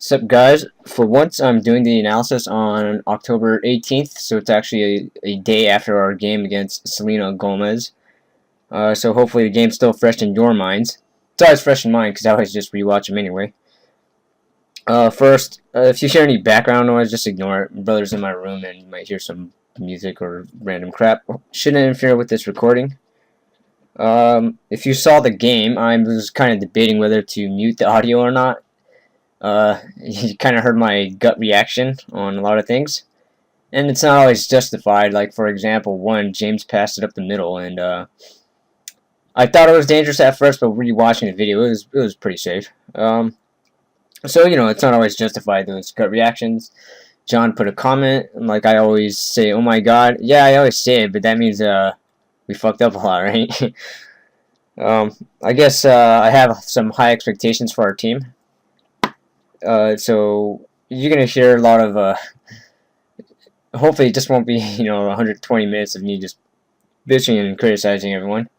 Sup guys, for once I'm doing the analysis on October 18th, so it's actually a day after our game against Selena Goalmez. So hopefully the game's still fresh in your minds. It's always fresh in mine because I always just rewatch them anyway. First, if you hear any background noise, just ignore it. My brother's in my room and you might hear some music or random crap. Shouldn't interfere with this recording. If you saw the game, I was kind of debating whether to mute the audio or not. You kind of heard my gut reaction on a lot of things, and it's not always justified. Like, for example, James passed it up the middle, and I thought it was dangerous at first, but rewatching the video, it was pretty safe. So it's not always justified, those gut reactions. John put a comment, and like I always say, oh my god. Yeah, I always say it, but that means we fucked up a lot, right? I guess I have some high expectations for our team. So you're gonna hear a lot of hopefully it just won't be 120 minutes of me just bitching and criticizing everyone,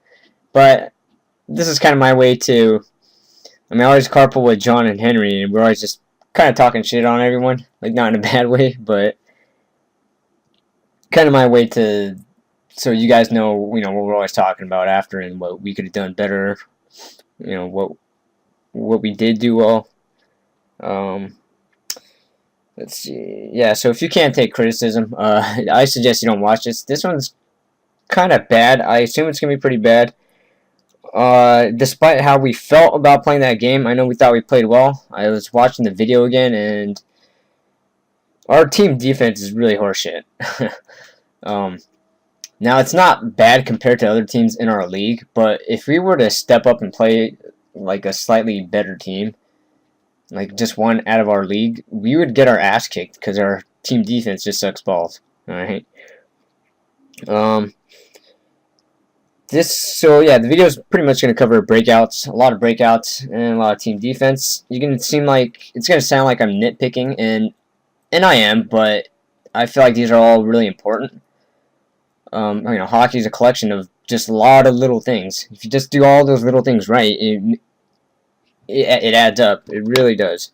but this is kind of my way to, I always carpool with John and Henry, and we're always just kind of talking shit on everyone, like not in a bad way, but kind of my way to, so you guys know what we're always talking about after and what we could have done better, what we did do well. Let's see. Yeah, so if you can't take criticism, I suggest you don't watch this. This one's kind of bad. I assume it's gonna be pretty bad. Despite how we felt about playing that game, I know we thought we played well. I was watching the video again, and our team defense is really horseshit. Now it's not bad compared to other teams in our league, but if we were to step up and play like a slightly better team, like just one out of our league, we would get our ass kicked because our team defense just sucks balls. Alright. So yeah, the video is pretty much going to cover breakouts, a lot of breakouts, and a lot of team defense. It's going to sound like I'm nitpicking, and I am, but I feel like these are all really important. Hockey is a collection of just a lot of little things. If you just do all those little things right, it adds up. It really does.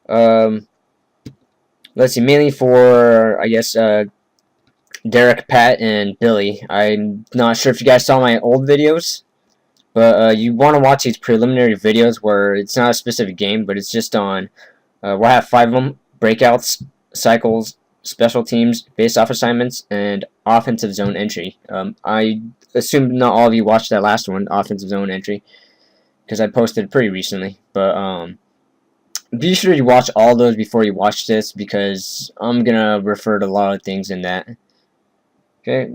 Let's see, mainly for, I guess, Derek, Pat, and Billy. I'm not sure if you guys saw my old videos, but you want to watch these preliminary videos where it's not a specific game, but it's just on, we'll have 5 of them: breakouts, cycles, special teams, face-off assignments, and offensive zone entry. I assume not all of you watched that last one, offensive zone entry, because I posted it pretty recently, but be sure you watch all those before you watch this, because I'm gonna refer to a lot of things in that. Okay,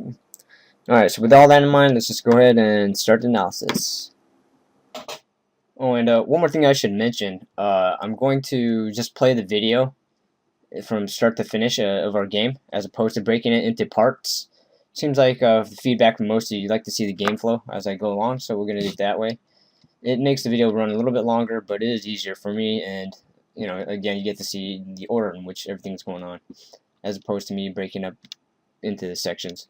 alright, so with all that in mind, let's just go ahead and start the analysis. Oh, and one more thing I should mention, I'm going to just play the video from start to finish of our game, as opposed to breaking it into parts. Seems like the feedback from most of you like to see the game flow as I go along, so we're gonna do it that way. It makes the video run a little bit longer, but it is easier for me, and again, you get to see the order in which everything's going on, as opposed to me breaking up into the sections.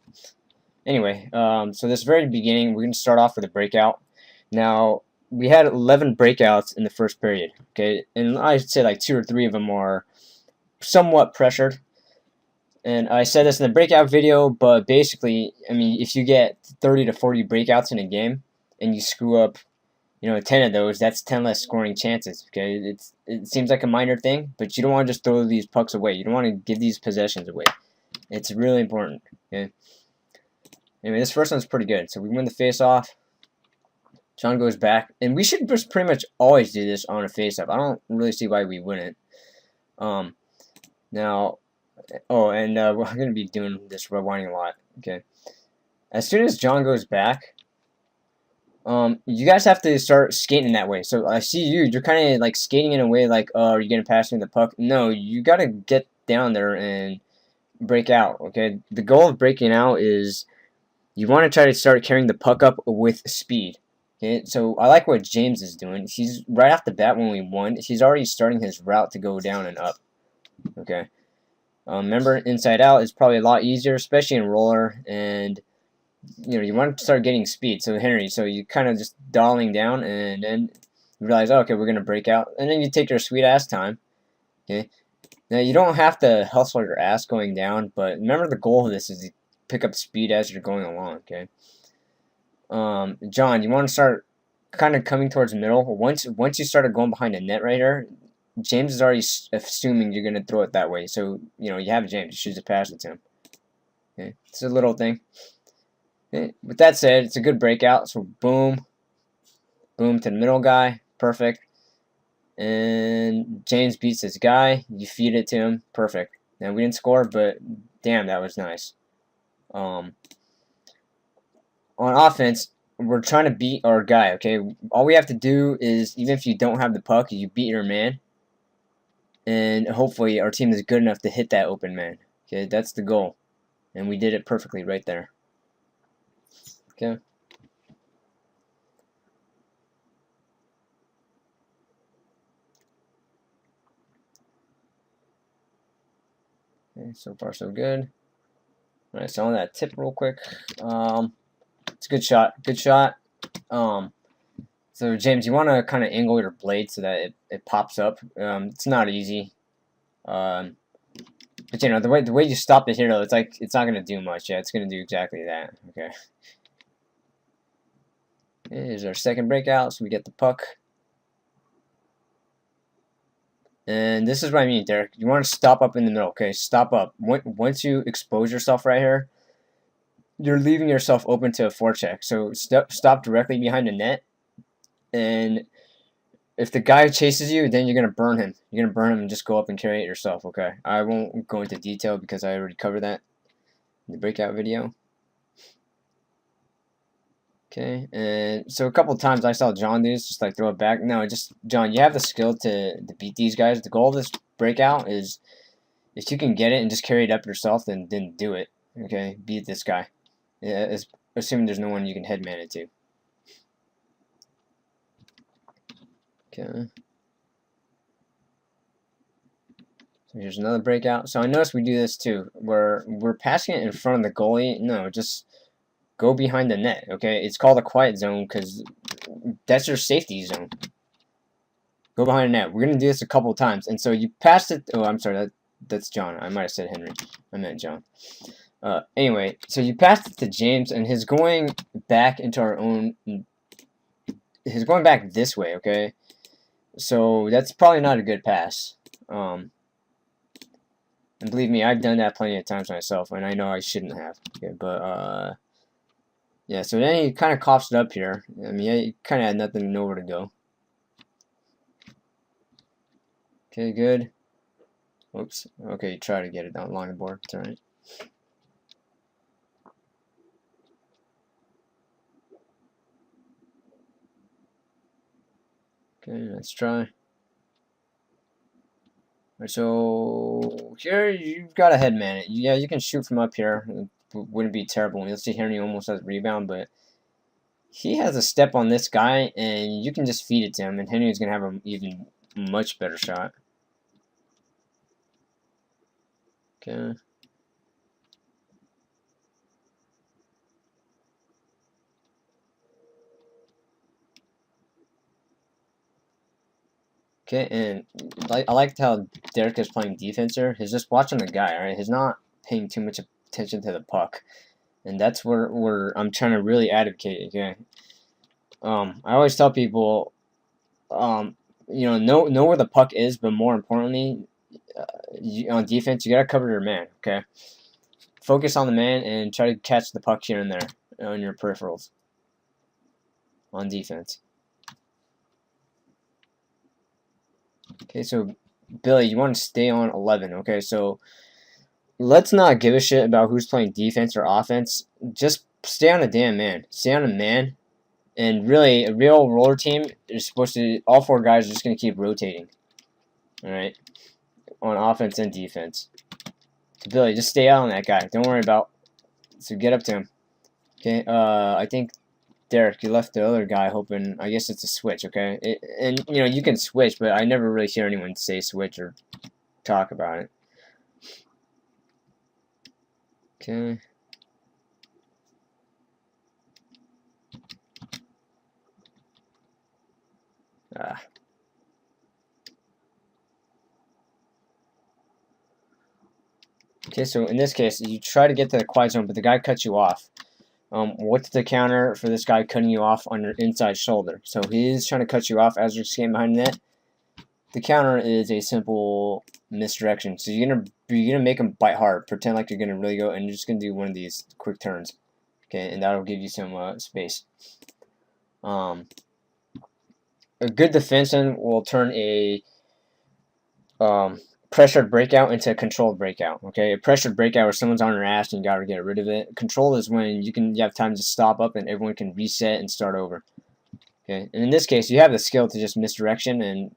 Anyway, so this very beginning, we're going to start off with a breakout. Now, we had 11 breakouts in the first period, okay, and I'd say like 2 or 3 of them are somewhat pressured. And I said this in the breakout video, but basically, if you get 30 to 40 breakouts in a game, and you screw up 10 of those, that's 10 less scoring chances, okay? It seems like a minor thing, but you don't want to just throw these pucks away. You don't want to give these possessions away. It's really important, okay? Anyway, this first one's pretty good. So we win the face-off. John goes back, and we should just pretty much always do this on a face-off. I don't really see why we wouldn't. Now, we're going to be doing this rewinding a lot, okay? As soon as John goes back, you guys have to start skating that way. So I see you're kind of like skating in a way like, oh, are you going to pass me the puck? No, you got to get down there and break out, okay? The goal of breaking out is you want to try to start carrying the puck up with speed, okay? So I like what James is doing. He's right off the bat when we won, he's already starting his route to go down and up, okay? Remember, inside out is probably a lot easier, especially in roller, and you want to start getting speed. So Henry, so you kind of just dialing down, and then You realize, oh, okay, we're gonna break out, and then you take your sweet ass time. Okay. Now you don't have to hustle your ass going down, but remember the goal of this is to pick up speed as you're going along. Okay. John, you want to start kind of coming towards the middle. Once you started going behind the net right here, James is already assuming you're gonna throw it that way. So you know you have James. You should just pass it to him. Okay, it's a little thing. Okay. With that said, it's a good breakout. So boom, boom to the middle guy, perfect. And James beats this guy. You feed it to him, perfect. Now we didn't score, but damn, that was nice. On offense, we're trying to beat our guy. Okay, all we have to do is even if you don't have the puck, you beat your man, and hopefully our team is good enough to hit that open man. Okay, that's the goal, and we did it perfectly right there. Okay. Okay, so far so good. All right, so on that tip real quick. It's a good shot. Good shot. So James, you want to kind of angle your blade so that it pops up. It's not easy. But you know the way you stop it here though, it's not gonna do much. Yeah, it's gonna do exactly that. Okay. Here's our second breakout, so we get the puck. And this is what I mean, Derek. You want to stop up in the middle. Okay, stop up. Once you expose yourself right here, you're leaving yourself open to a forecheck. So stop directly behind the net, and if the guy chases you, then you're gonna burn him. You're gonna burn him and just go up and carry it yourself. Okay, I won't go into detail because I already covered that in the breakout video. Okay, and so a couple times I saw John do this, just like throw it back. No, just John, you have the skill to beat these guys. The goal of this breakout is if you can get it and just carry it up yourself, then do it. Okay, beat this guy. Yeah, assuming there's no one you can headman it to. Okay. So here's another breakout. So I noticed we do this too. We're passing it in front of the goalie. No, just go behind the net. Okay, it's called a quiet zone because that's your safety zone. Go behind the net. We're gonna do this a couple times, and so you passed it. Oh, I'm sorry. That's John. I might have said Henry. I meant John. Anyway, so you passed it to James, and he's going back into our own. He's going back this way. Okay, so that's probably not a good pass. And believe me, I've done that plenty of times myself, and I know I shouldn't have. Okay, but yeah. So then he kind of coughs it up here. I mean, yeah, he kind of had nothing, nowhere to go. Okay, good. Oops. Okay, try to get it down along the board. It's alright. Okay, let's try. Alright, so here you've got a headman it. Yeah, you can shoot from up here. It wouldn't be terrible. You'll see Henry almost has a rebound, but he has a step on this guy, and you can just feed it to him, and Henry's gonna have an even much better shot. Okay. Okay, and I like how Derek is playing defense here. He's just watching the guy, alright? He's not paying too much attention to the puck. And that's where I'm trying to really advocate, okay? I always tell people, you know where the puck is, but more importantly, on defense, you gotta cover your man, okay? Focus on the man and try to catch the puck here and there on your peripherals on defense. Okay, so Billy, you want to stay on 11, okay? So let's not give a shit about who's playing defense or offense. Just stay on a damn man. Stay on a man. And really, a real roller team is supposed to, all four guys are just going to keep rotating. Alright? On offense and defense. So Billy, just stay out on that guy. Don't worry about. So get up to him. Okay, I think Derek, you left the other guy hoping, I guess it's a switch, okay? And, you know, you can switch, but I never really hear anyone say switch or talk about it. Okay. Ah. Okay, so in this case, you try to get to the quiet zone, but the guy cuts you off. What's the counter for this guy cutting you off on your inside shoulder? So he's trying to cut you off as you're skating behind the net. The counter is a simple misdirection. So you're gonna make him bite hard, pretend like you're gonna really go, and you're just gonna do one of these quick turns. Okay, and that'll give you some space. A good defenseman will turn a pressured breakout into a controlled breakout. Okay, a pressured breakout where someone's on your ass and you gotta get rid of it. Control is when you have time to stop up and everyone can reset and start over. Okay, and in this case, you have the skill to just misdirection and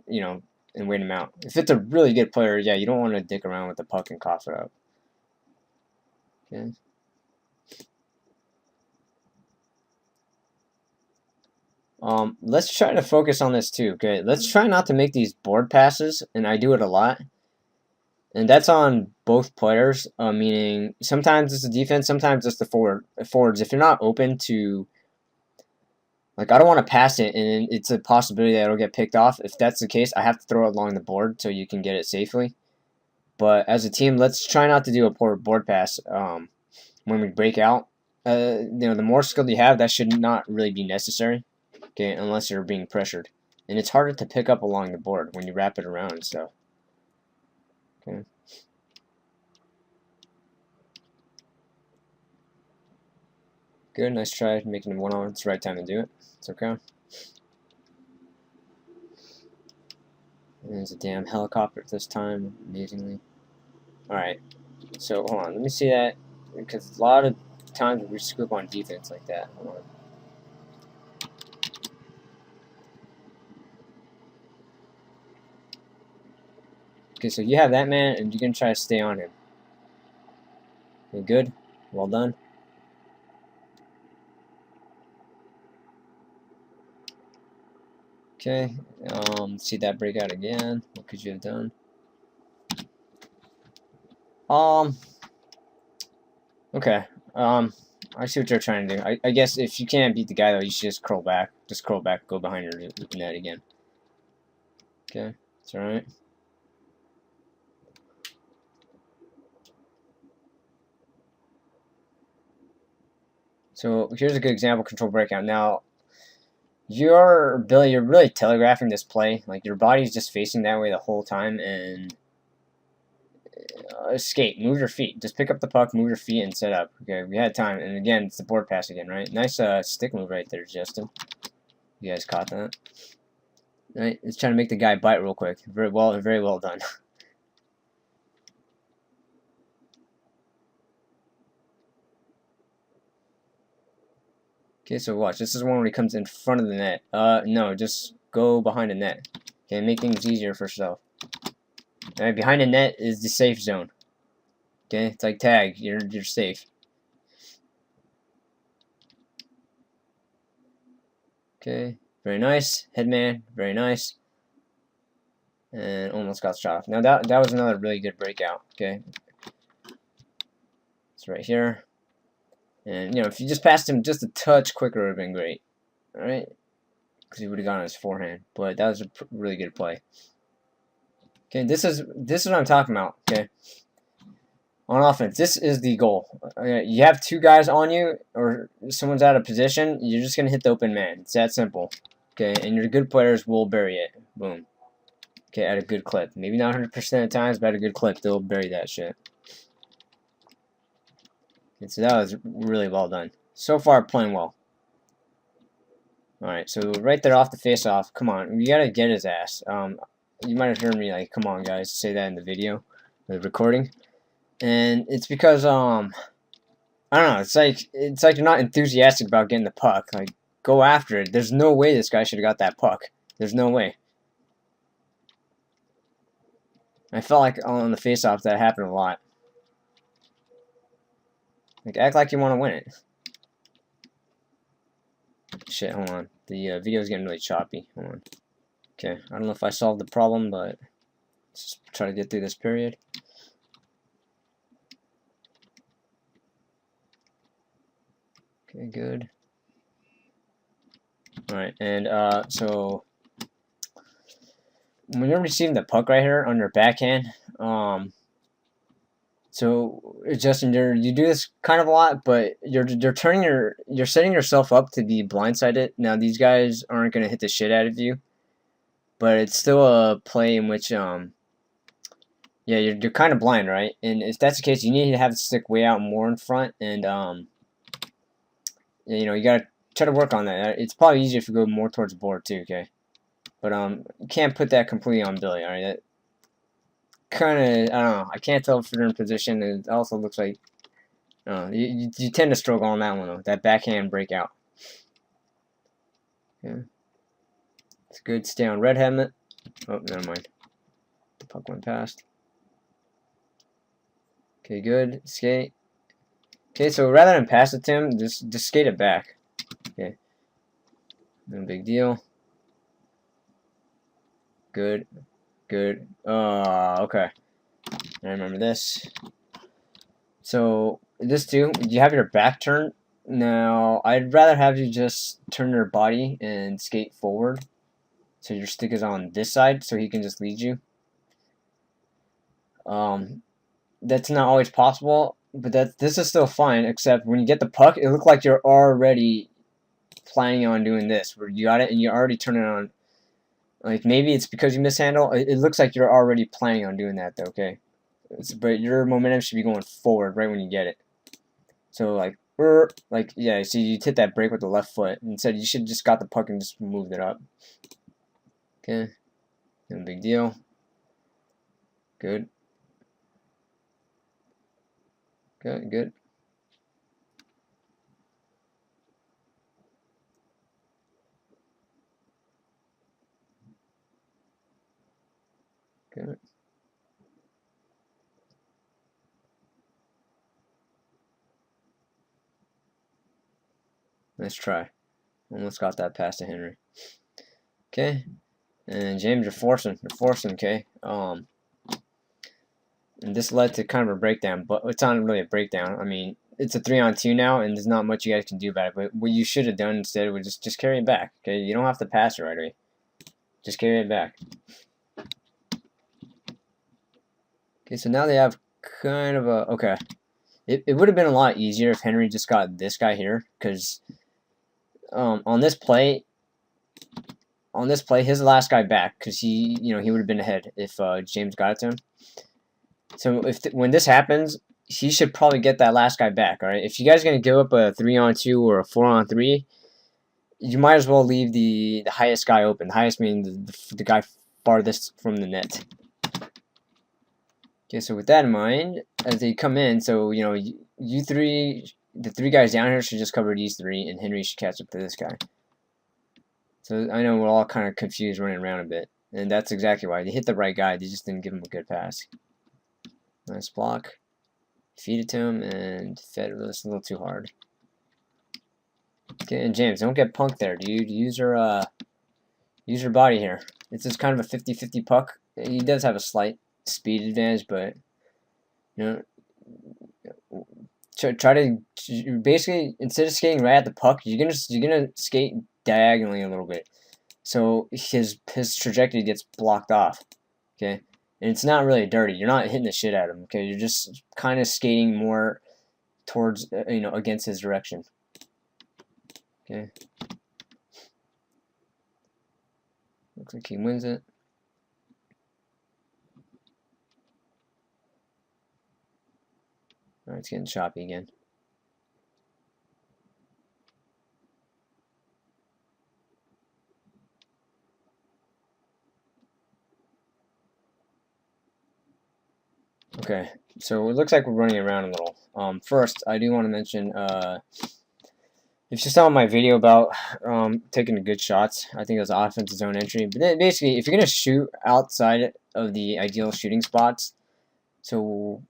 and wait him out. If it's a really good player, yeah, you don't want to dick around with the puck and cough it up. Okay. Let's try to focus on this too. Okay, let's try not to make these board passes, and I do it a lot. And that's on both players, meaning sometimes it's the defense, sometimes it's the forwards. If you're not open to, like, I don't want to pass it, and it's a possibility that it'll get picked off. If that's the case, I have to throw it along the board so you can get it safely. But as a team, let's try not to do a poor board pass when we break out. The more skill you have, that should not really be necessary, okay, unless you're being pressured. And it's harder to pick up along the board when you wrap it around and stuff. Okay. Good, nice try making him one-on. It's the right time to do it. It's okay. And there's a damn helicopter this time, amazingly. Alright, so hold on, let me see that, because a lot of times we screw up on defense like that. Hold on. Okay, so you have that man, and you're going to try to stay on him. Okay, good. Well done. Okay, see that breakout again. What could you have done? Okay, I see what you're trying to do. I guess if you can't beat the guy, though, you should just curl back. Just curl back, go behind your net again. Okay, it's alright. So here's a good example, control breakout. Now, Billy, you're really telegraphing this play. Like, your body's just facing that way the whole time, and skate, move your feet. Just pick up the puck, move your feet, and set up. Okay, we had time. And again, it's the board pass again, right? Nice stick move right there, Justin. You guys caught that? Right, it's trying to make the guy bite real quick. Very well done. Okay, so watch. This is one when he comes in front of the net. No, just go behind the net. Okay, make things easier for yourself. Alright, behind the net is the safe zone. Okay, it's like tag. You're safe. Okay, very nice. Headman, very nice. And almost got shot off. Now that was another really good breakout. Okay, it's right here. And if you just passed him just a touch quicker, it would have been great. All right, because he would have gone on his forehand. But that was a really good play. Okay, this is what I'm talking about. Okay, on offense, this is the goal. You have two guys on you, or someone's out of position. You're just gonna hit the open man. It's that simple. Okay, and your good players will bury it. Boom. Okay, at a good clip. Maybe not 100% of the times, but at a good clip, they'll bury that shit. And so that was really well done. So far, playing well. Alright, so right there off the face-off, come on, you gotta get his ass. You might have heard me like, come on guys, say that in the video, the recording. And it's because, I don't know, it's like you're not enthusiastic about getting the puck. Like, go after it. There's no way this guy should have got that puck. There's no way. I felt like on the face-off that happened a lot. Like, act like you want to win it. Shit, hold on. The video's getting really choppy. Hold on. Okay, I don't know if I solved the problem, but let's just try to get through this period. Okay, good. Alright, and so when you're receiving the puck right here on your backhand, so Justin, you do this kind of a lot, but you're setting yourself up to be blindsided. Now these guys aren't gonna hit the shit out of you, but it's still a play in which yeah, you're kind of blind, right? And if that's the case, you need to have the stick way out more in front, and you know, you gotta try to work on that. It's probably easier if you go more towards the board too, okay? But you can't put that completely on Billy, all right? That kind of, I don't know. I can't tell if they're in position. It also looks like you tend to struggle on that one though. That backhand breakout. Yeah, it's good. Stay on red helmet. Oh, never mind. The puck went past. Okay, good. Skate. Okay, so rather than pass it to him, just skate it back. Okay, no big deal. Good, good. Okay. I remember this. So this too, you have your back turned. Now I'd rather have you just turn your body and skate forward, so your stick is on this side, so he can just lead you. That's not always possible, but this is still fine. Except when you get the puck, it looks like you're already planning on doing this, where you got it and you already turn it on. Like maybe it's because you mishandle. It looks like you're already planning on doing that, though. Okay, but your momentum should be going forward right when you get it. So like yeah, see you hit that break with the left foot. Instead, you should just got the puck and just moved it up. Okay, no big deal. Good. Good, good. Good. Nice try. Almost got that pass to Henry. Okay. And James, you're forcing, okay? And this led to kind of a breakdown, but it's not really a breakdown. I mean, it's a 3-on-2 now, and there's not much you guys can do about it. But what you should have done instead was just carry it back, okay? You don't have to pass it right away. Just carry it back. Okay, so now they have kind of a, okay. It would have been a lot easier if Henry just got this guy here, because on this play, his last guy back, because he would have been ahead if James got it to him. So when this happens, he should probably get that last guy back. All right, if you guys are gonna give up a 3-on-2 or a 4-on-3, you might as well leave the highest guy open. The highest meaning the guy farthest from the net. Okay, so with that in mind, as they come in, so you three, the three guys down here should just cover these three, and Henry should catch up to this guy. So I know we're all kind of confused, running around a bit, and that's exactly why they hit the right guy. They just didn't give him a good pass. Nice block. Feed it to him, and fed this a little too hard. Okay, and James, don't get punked there, dude. Use your body here. It's just kind of a 50-50 puck. He does have a slight speed advantage, but try to basically, instead of skating right at the puck, you're gonna skate diagonally a little bit, so his trajectory gets blocked off. Okay, and it's not really dirty. You're not hitting the shit at him. Okay, you're just kind of skating more towards against his direction. Okay, looks like he wins it. Alright, it's getting choppy again. Okay, so it looks like we're running around a little. First, I do want to mention, if you saw my video about taking the good shots, I think it was offensive zone entry. But then basically, if you're going to shoot outside of the ideal shooting spots, so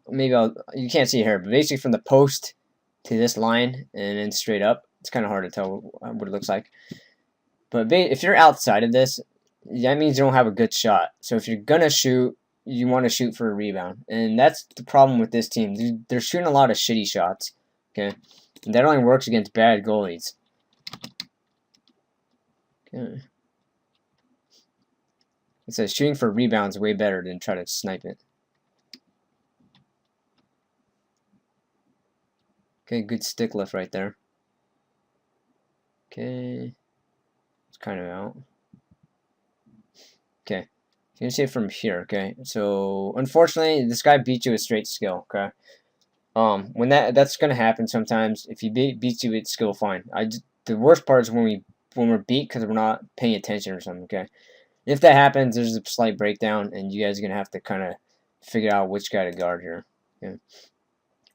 maybe you can't see it here, but basically from the post to this line and then straight up, it's kind of hard to tell what it looks like. But if you're outside of this, that means you don't have a good shot. So if you're going to shoot, you want to shoot for a rebound. And that's the problem with this team. They're shooting a lot of shitty shots. Okay? And that only works against bad goalies. Okay. It says shooting for rebounds way better than try to snipe it. Okay, good stick lift right there. Okay, it's kind of out. Okay, you can see it from here. Okay, so unfortunately, this guy beat you with straight skill. Okay, when that's gonna happen sometimes. If he beats you with skill, fine. The worst part is when we're beat because we're not paying attention or something. Okay, if that happens, there's a slight breakdown, and you guys are gonna have to kind of figure out which guy to guard here. Okay,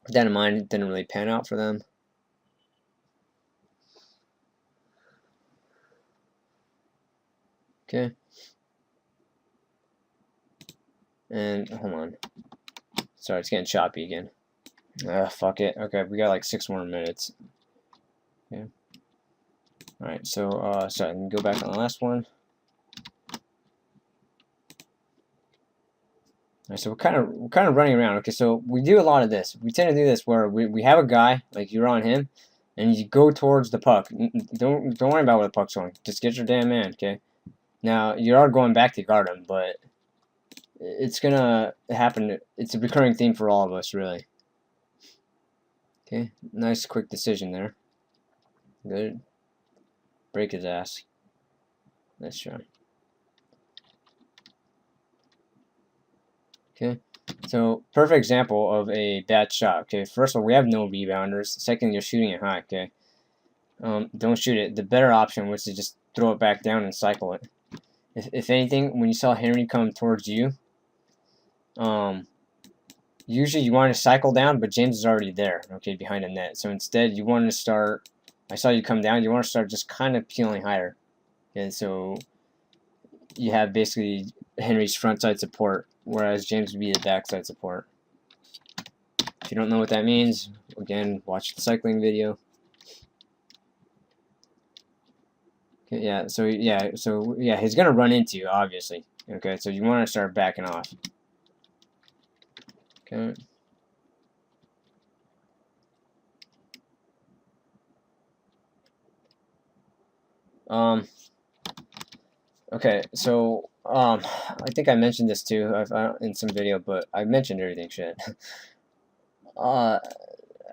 with that in mind, it didn't really pan out for them. Okay. And hold on. Sorry, it's getting choppy again. Fuck it. Okay, we got like 6 more minutes. Okay. Alright, so sorry, let me go back on the last one. Alright, so we're kind of running around. Okay, so we do a lot of this. We tend to do this where we have a guy, like you're on him, and you go towards the puck. Don't worry about where the puck's going. Just get your damn man, okay? Now, you are going back to guard him, but it's gonna happen. It's a recurring theme for all of us, really. Okay, nice quick decision there. Good. Break his ass. Nice try. Okay, so perfect example of a bad shot. Okay, first of all, we have no rebounders. Second, you're shooting it high. Okay, don't shoot it. The better option was to just throw it back down and cycle it. If anything, when you saw Henry come towards you, usually you want to cycle down, but James is already there. Okay, behind the net. So instead, you want to start. I saw you come down. You want to start just kind of peeling higher. Okay, so you have basically Henry's frontside support, whereas James would be the backside support. If you don't know what that means, again, watch the cycling video. Okay, yeah, he's gonna run into you, obviously. Okay, so you want to start backing off. Okay. Okay, so I think I mentioned this too in some video, but I mentioned everything. Shit.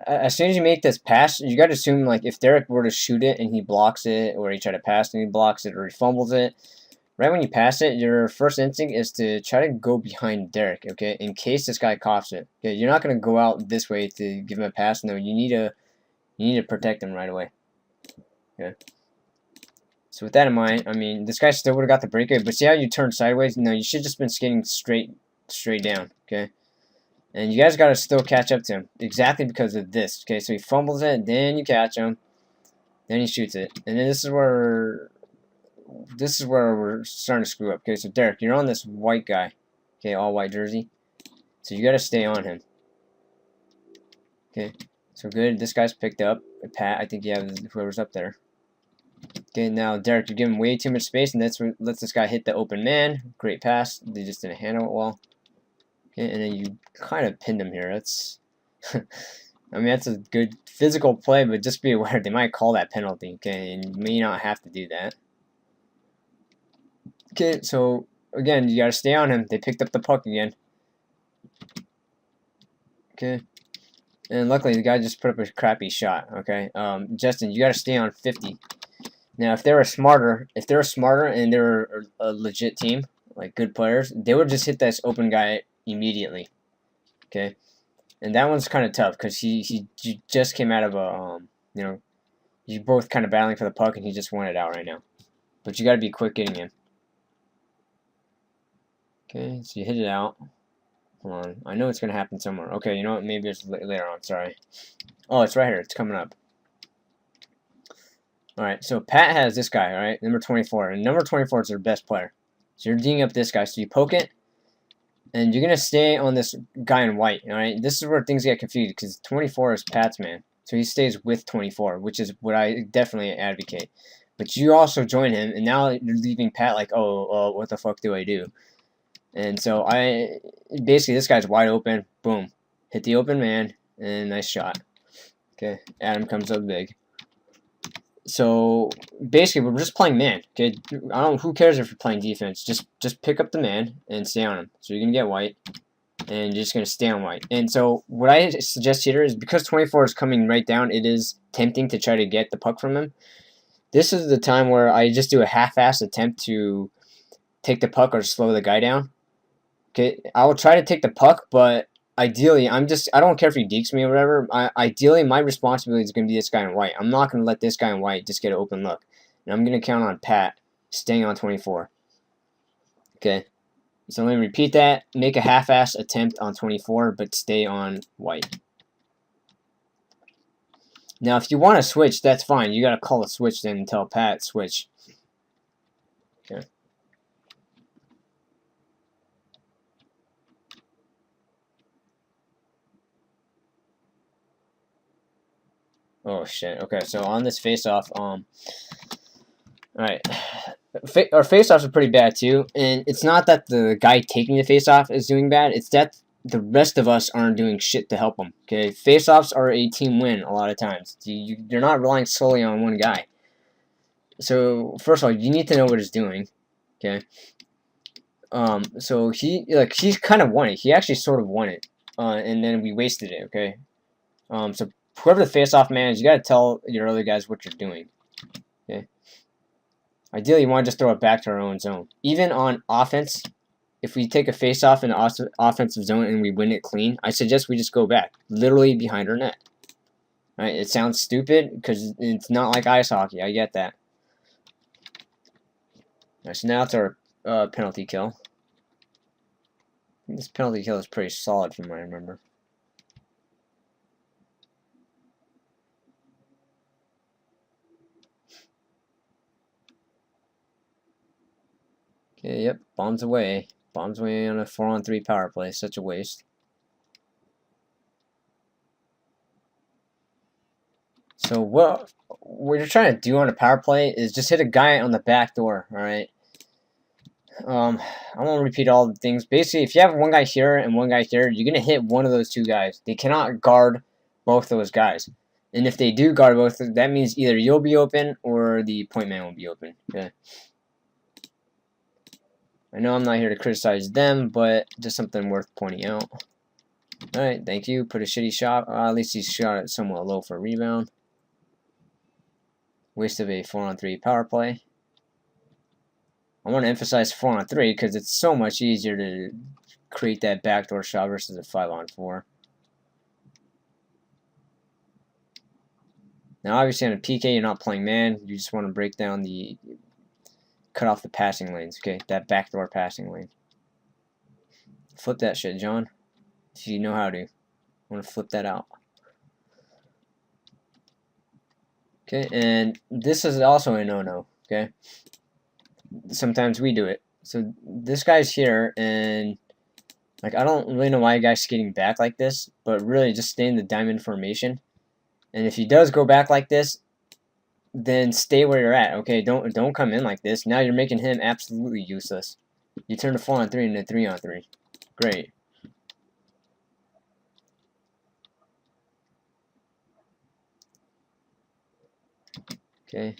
As soon as you make this pass, you gotta assume like if Derek were to shoot it and he blocks it, or he try to pass and he blocks it, or he fumbles it, right when you pass it, your first instinct is to try to go behind Derek. Okay, in case this guy coughs it. Okay, you're not gonna go out this way to give him a pass. No, you need to protect him right away. Okay. So with that in mind, I mean, this guy still would have got the breakaway, but see how you turn sideways? No, you should have just been skating straight down, okay? And you guys got to still catch up to him, exactly because of this, okay? So he fumbles it, then you catch him, then he shoots it. And then this is where we're starting to screw up, okay? So Derek, you're on this white guy, okay, all white jersey. So you got to stay on him, okay? So good, this guy's picked up. Pat, I think you have whoever's up there. Okay, now Derek, you're giving way too much space, and that's what lets this guy hit the open man. Great pass. They just didn't handle it well. Okay, and then you kind of pinned him here. That's, I mean, that's a good physical play, but just be aware they might call that penalty. Okay, and you may not have to do that. Okay, so again, you gotta stay on him. They picked up the puck again. Okay, and luckily the guy just put up a crappy shot. Okay, Justin, you gotta stay on 50. Now, if they were smarter and they were a legit team, like good players, they would just hit this open guy immediately. Okay, and that one's kind of tough because he just came out of a you're both kind of battling for the puck and he just won it out right now. But you got to be quick getting in. Okay, so you hit it out. Hold on, I know it's gonna happen somewhere. Okay, you know what? Maybe it's later on. Sorry. Oh, it's right here. It's coming up. Alright, so Pat has this guy, alright, number 24, and number 24 is their best player. So you're D'ing up this guy, so you poke it, and you're going to stay on this guy in white, alright? This is where things get confused, because 24 is Pat's man, so he stays with 24, which is what I definitely advocate. But you also join him, and now you're leaving Pat like, oh, what the fuck do I do? And so basically this guy's wide open, boom, hit the open man, and nice shot. Okay, Adam comes up big. So basically, we're just playing man. Okay, I don't. Who cares if you're playing defense? Just pick up the man and stay on him. So you're gonna get white, and you're just gonna stay on white. And so what I suggest here is because 24 is coming right down, it is tempting to try to get the puck from him. This is the time where I just do a half-assed attempt to take the puck or slow the guy down. Okay, I will try to take the puck, but ideally, I don't care if he dekes me or whatever. Ideally, my responsibility is going to be this guy in white. I'm not going to let this guy in white just get an open look. And I'm going to count on Pat staying on 24. Okay, so let me repeat that. Make a half-ass attempt on 24, but stay on white. Now, if you want to switch, that's fine. You got to call a switch then and tell Pat switch. Okay. Oh shit. Okay, so on this face-off, all right, our face-offs are pretty bad too, and it's not that the guy taking the face-off is doing bad. It's that the rest of us aren't doing shit to help them. Okay, face-offs are a team win a lot of times. You're not relying solely on one guy. So first of all, you need to know what he's doing. Okay. So he's kind of won it. He actually sort of won it, and then we wasted it. Okay. So whoever the face-off man is, you gotta tell your other guys what you're doing. Okay. Ideally, you want to just throw it back to our own zone. Even on offense, if we take a face-off in the offensive zone and we win it clean, I suggest we just go back, literally behind our net. Right? It sounds stupid because it's not like ice hockey. I get that. Right, so now it's our penalty kill. This penalty kill is pretty solid from what I remember. Okay, yep, bombs away. Bombs away on a 4-on-3 power play. Such a waste. So what you're trying to do on a power play is just hit a guy on the back door, alright? I won't repeat all the things. Basically, if you have one guy here and one guy here, you're going to hit one of those two guys. They cannot guard both those guys. And if they do guard both, that means either you'll be open or the point man will be open. Okay. I know I'm not here to criticize them, but just something worth pointing out. Alright, thank you. Put a shitty shot. At least he shot it somewhat low for a rebound. Waste of a 4-on-3 power play. I want to emphasize 4-on-3 because it's so much easier to create that backdoor shot versus a 5-on-4. Now, obviously, on a PK, you're not playing man. You just want to break down cut off the passing lanes. Okay, that backdoor passing lane. Flip that shit, John. If you know how to. I want to flip that out. Okay, and this is also a no-no. Okay. Sometimes we do it. So this guy's here, and like I don't really know why a guy's skating back like this, but really just stay in the diamond formation. And if he does go back like this, then stay where you're at. Okay, don't come in like this. Now you're making him absolutely useless. You turn a 4-on-3 into a 3-on-3. Great. Okay,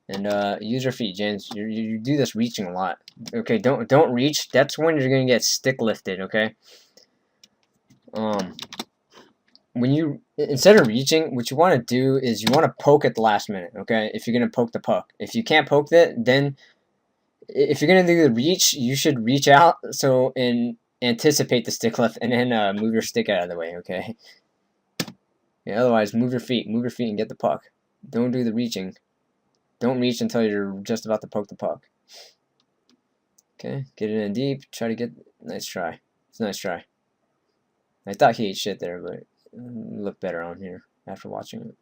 and use your feet, James. You do this reaching a lot. Okay, don't reach. That's when you're gonna get stick lifted. Okay. When you instead of reaching, what you want to do is you want to poke at the last minute. Okay, if you're gonna poke the puck. If you can't poke it, then if you're gonna do the reach, you should reach out and anticipate the stick lift, and then move your stick out of the way. Okay. Yeah, otherwise, move your feet and get the puck. Don't do the reaching. Don't reach until you're just about to poke the puck. Okay, get it in deep. Try to get. Nice try. It's a nice try. I thought he ate shit there, but it looked better on here after watching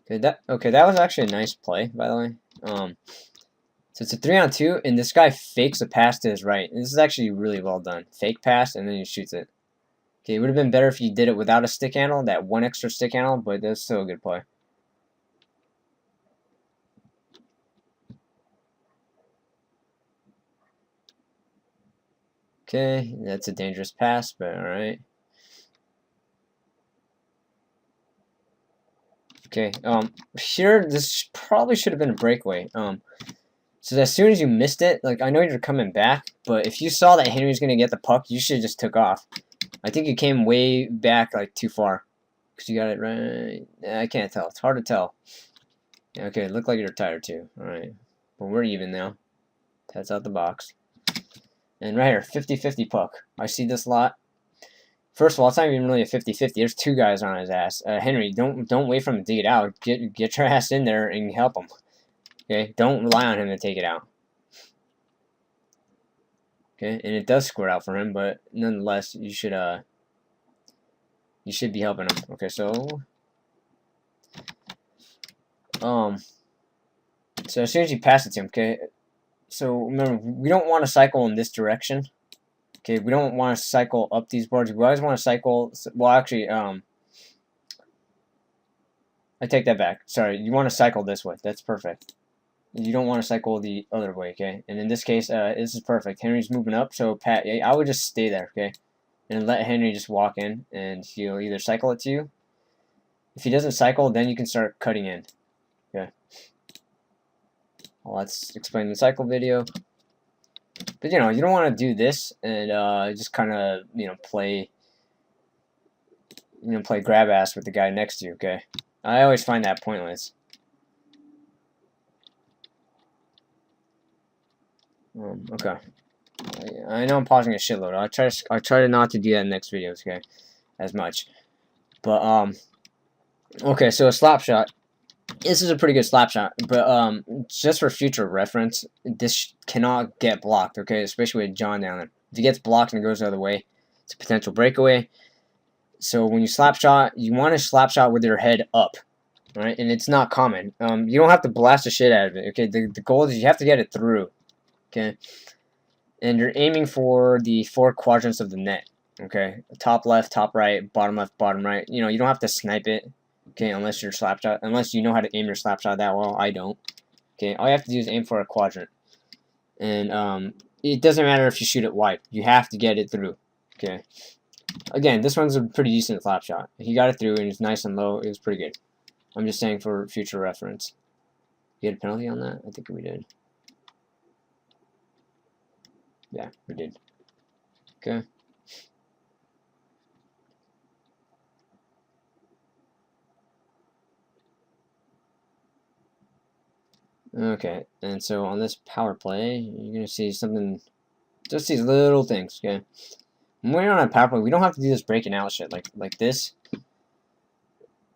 it. Okay, that was actually a nice play, by the way. So it's a 3-on-2, and this guy fakes a pass to his right. And this is actually really well done. Fake pass, and then he shoots it. Okay, it would have been better if you did it without a stick handle, that one extra stick handle, but that's still a good play. Okay, that's a dangerous pass, but alright. Okay, here, this probably should have been a breakaway. So as soon as you missed it, like, I know you're coming back, but if you saw that Henry was going to get the puck, you should have just took off. I think you came way back, like, too far. Because you got it right. I can't tell. It's hard to tell. Okay, it looked like you're tired, too. Alright. But we're even now. That's out the box. And right here, 50-50 puck. I see this a lot. First of all, it's not even really a 50-50. There's two guys on his ass. Henry, don't wait for him to dig it out. Get your ass in there and help him. Okay, don't rely on him to take it out. Okay, and it does squirt out for him, but nonetheless, you should be helping him. Okay, so as soon as you pass it to him, okay. So remember, we don't want to cycle in this direction. Okay, we don't want to cycle up these boards. We always want to cycle. Well, actually, I take that back. Sorry, you want to cycle this way. That's perfect. You don't want to cycle the other way, okay? And in this case, this is perfect. Henry's moving up, so Pat, I would just stay there, okay? And let Henry just walk in, and he'll either cycle it to you. If he doesn't cycle, then you can start cutting in, okay? Well, let's explain the cycle video. But, you know, you don't want to do this and just kind of, play grab ass with the guy next to you, okay? I always find that pointless. Okay. I know I'm pausing a shitload. I'll try to not to do that in next videos, okay? As much. But okay, so a slap shot. This is a pretty good slap shot, but just for future reference, this cannot get blocked, okay? Especially with John down there. If he gets blocked and it goes the other way, it's a potential breakaway. So when you slap shot, you want to slap shot with your head up, right? And it's not common. You don't have to blast the shit out of it, okay? The goal is you have to get it through, okay? And you're aiming for the 4 quadrants of the net, okay? Top left, top right, bottom left, bottom right. You know, you don't have to snipe it, okay, unless you're slap shot, unless you know how to aim your slap shot that well. I don't. Okay, all you have to do is aim for a quadrant. And it doesn't matter if you shoot it wide. You have to get it through, okay? Again, this one's a pretty decent slap shot. He got it through and it's nice and low. It was pretty good. I'm just saying for future reference. You get a penalty on that? I think we did. Yeah, we did. Okay. Okay, and so on this power play, you're going to see something, just these little things, okay? When we're on a power play, we don't have to do this breaking out shit like this.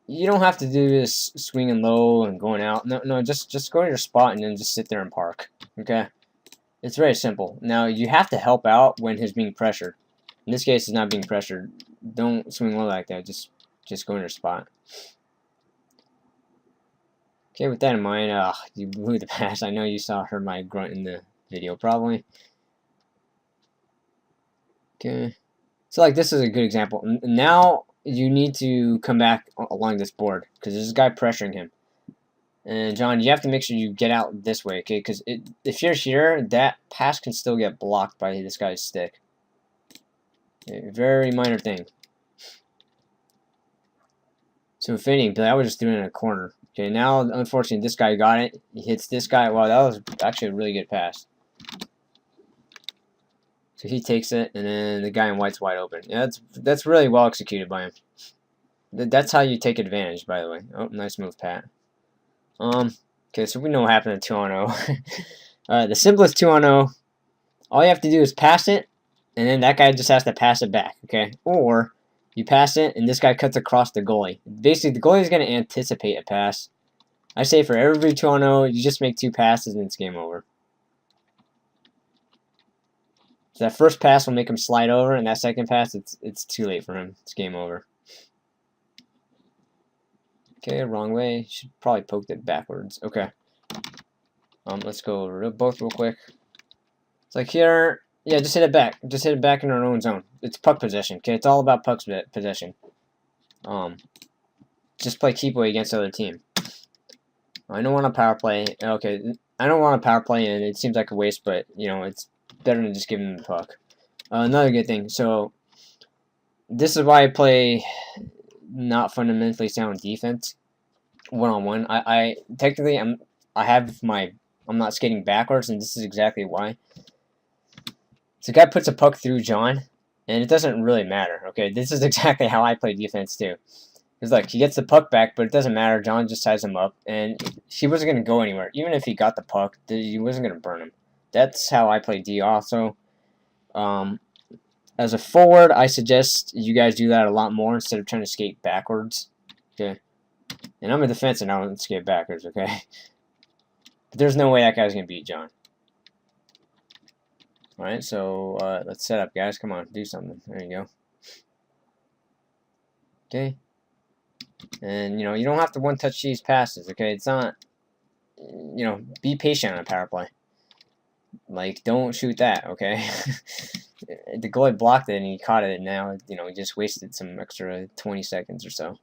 You don't have to do this swinging low and going out. No, just go to your spot and then just sit there and park, okay? It's very simple. Now, you have to help out when he's being pressured. In this case, he's not being pressured. Don't swing low like that. Just go in your spot. Okay, with that in mind, you blew the pass. I know you heard my grunt in the video, probably. Okay. So, like, this is a good example. Now, you need to come back along this board, because there's a guy pressuring him. And, John, you have to make sure you get out this way, okay? Because if you're here, that pass can still get blocked by this guy's stick. Okay, very minor thing. So, fitting, but I was just doing it in a corner. Okay, now, unfortunately, this guy got it. He hits this guy. Wow, that was actually a really good pass. So he takes it, and then the guy in white's wide open. Yeah, that's really well executed by him. That's how you take advantage, by the way. Oh, nice move, Pat. Okay, so we know what happened at 2-on-0. Alright, the simplest 2-on-0. All you have to do is pass it, and then that guy just has to pass it back, okay? Or you pass it, and this guy cuts across the goalie. Basically, the goalie is going to anticipate a pass. I say for every 2-on-0, you just make 2 passes, and it's game over. So that first pass will make him slide over, and that second pass, it's too late for him. It's game over. Okay, wrong way. Should probably poke it backwards. Okay. Let's go over both real quick. It's like here. Yeah, just hit it back. Just hit it back in our own zone. It's puck possession. Okay, it's all about puck possession. Just play keep away against the other team. I don't want a power play. Okay, I don't want a power play, and it seems like a waste, but you know it's better than just giving them the puck. Another good thing. So this is why I play not fundamentally sound defense. one-on-one. I technically I'm not skating backwards, and this is exactly why. So the guy puts a puck through John, and it doesn't really matter. Okay, this is exactly how I play defense too. It's like he gets the puck back, but it doesn't matter. John just ties him up, and he wasn't gonna go anywhere. Even if he got the puck, he wasn't gonna burn him. That's how I play D also. As a forward, I suggest you guys do that a lot more instead of trying to skate backwards. Okay, and I'm a defense and I don't skate backwards. Okay, but there's no way that guy's gonna beat John. All right, so let's set up, guys. Come on, do something. There you go. Okay. And, you know, you don't have to one-touch these passes, okay? It's not, you know, be patient on a power play. Like, don't shoot that, okay? The goalie blocked it and he caught it, and now, you know, he just wasted some extra 20 seconds or so.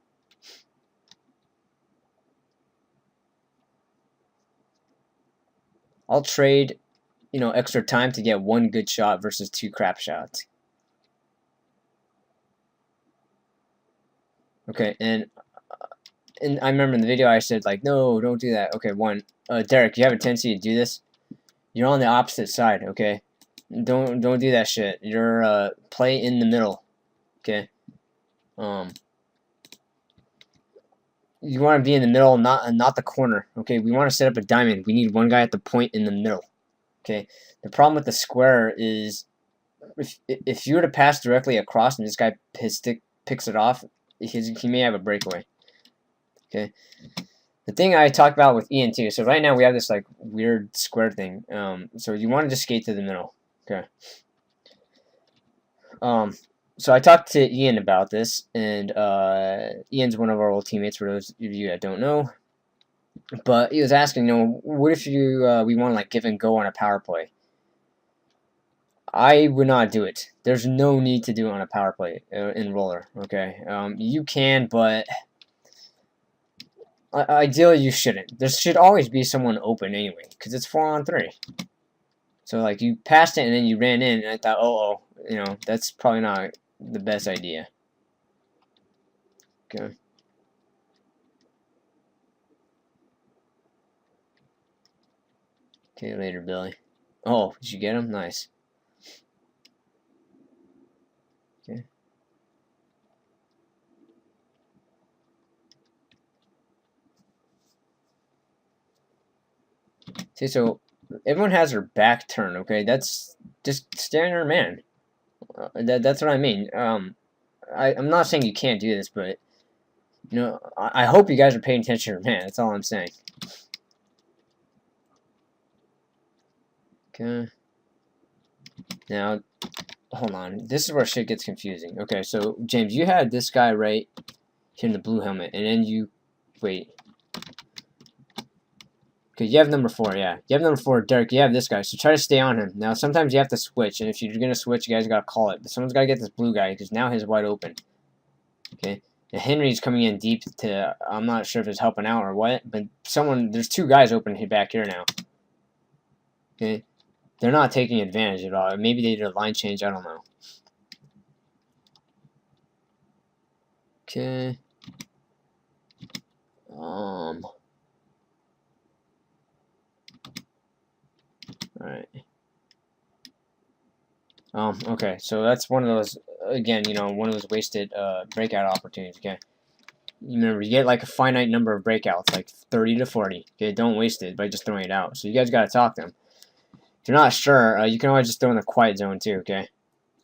I'll trade, you know, extra time to get one good shot versus 2 crap shots. Okay, and I remember in the video I said, like, no, don't do that. Okay, Derek, you have a tendency to do this. You're on the opposite side, okay? Don't do that shit. You're play in the middle, okay? You want to be in the middle, not the corner, okay? We want to set up a diamond. We need one guy at the point in the middle, okay? The problem with the square is if you were to pass directly across and this guy picks it off, he may have a breakaway. Okay. The thing I talked about with Ian too. So right now we have this like weird square thing. So you want to just skate to the middle. Okay. So I talked to Ian about this, and Ian's one of our old teammates. For those of you that don't know, but he was asking, you know, what if we want to like give and go on a power play? I would not do it. There's no need to do it on a power play in roller. Okay. You can, but ideally, you shouldn't. There should always be someone open anyway, because it's 4-on-3. So, like, you passed it and then you ran in, and I thought, you know, that's probably not the best idea. Okay. Okay, later, Billy. Oh, did you get him? Nice. Okay. See, so everyone has their back turned, okay? That's just staring at your man. That's what I mean. I'm not saying you can't do this, but, you know, I hope you guys are paying attention to your man. That's all I'm saying. Okay. Now, hold on. This is where shit gets confusing. Okay, so, James, you had this guy right here in the blue helmet, and then you... Wait. Okay, you have number 4, yeah. You have number 4, Derek, you have this guy, so try to stay on him. Now, sometimes you have to switch, and if you're going to switch, you guys got to call it. But someone's got to get this blue guy, because now he's wide open. Okay? And Henry's coming in deep to... I'm not sure if it's helping out or what, but there's 2 guys open back here now. Okay? They're not taking advantage at all. Maybe they did a line change, I don't know. Okay. Alright. Okay, so that's one of those, again, you know, one of those wasted breakout opportunities, okay? Remember, you get like a finite number of breakouts, like 30 to 40. Okay, don't waste it by just throwing it out. So you guys got to talk to them. If you're not sure, you can always just throw in the quiet zone too, okay?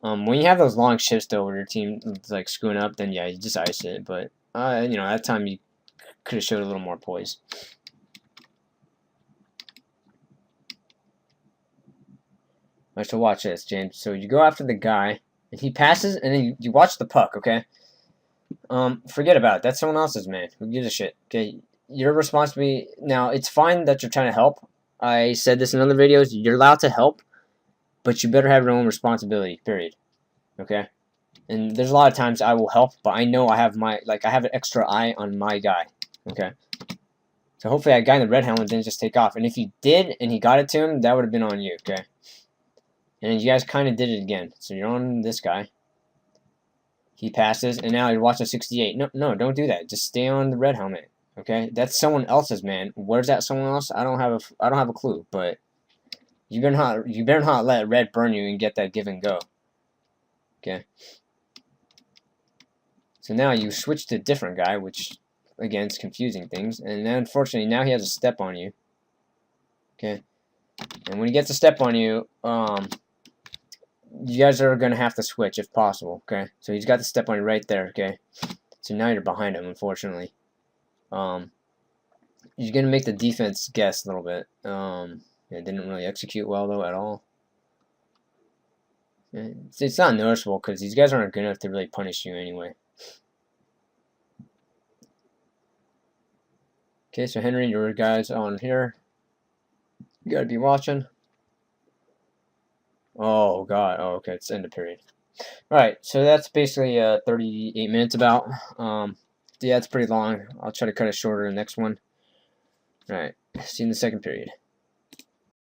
When you have those long shifts though where your team is like screwing up, then yeah, you just ice it. But, you know, that time you could have showed a little more poise. Alright, so watch this, James. So you go after the guy, and he passes, and then you watch the puck, okay? Forget about it. That's someone else's man. Who gives a shit? Okay, your responsibility. Now, it's fine that you're trying to help. I said this in other videos. You're allowed to help, but you better have your own responsibility, period. Okay? And there's a lot of times I will help, but I know I have I have an extra eye on my guy. Okay? So hopefully that guy in the red helmet didn't just take off. And if he did, and he got it to him, that would have been on you, okay? And you guys kind of did it again. So you're on this guy. He passes, and now you're watching 68. No, don't do that. Just stay on the red helmet. Okay, that's someone else's man. Where's that someone else? I don't have a clue. But you better not let red burn you and get that give and go. Okay. So now you switch to a different guy, which again is confusing things. And then unfortunately now he has a step on you. Okay. And when he gets a step on you, you guys are gonna have to switch if possible. Okay. So he's got the step on you right there. Okay. So now you're behind him, unfortunately. You're gonna make the defense guess a little bit. It didn't really execute well though at all. It's not noticeable because these guys aren't good enough to really punish you anyway. Okay, so Henry, your guys on here. You gotta be watching. Oh god. Oh, okay. It's end of period. All right. So that's basically 38 minutes about. Yeah, it's pretty long. I'll try to cut it shorter in the next one. All right. See you in the second period.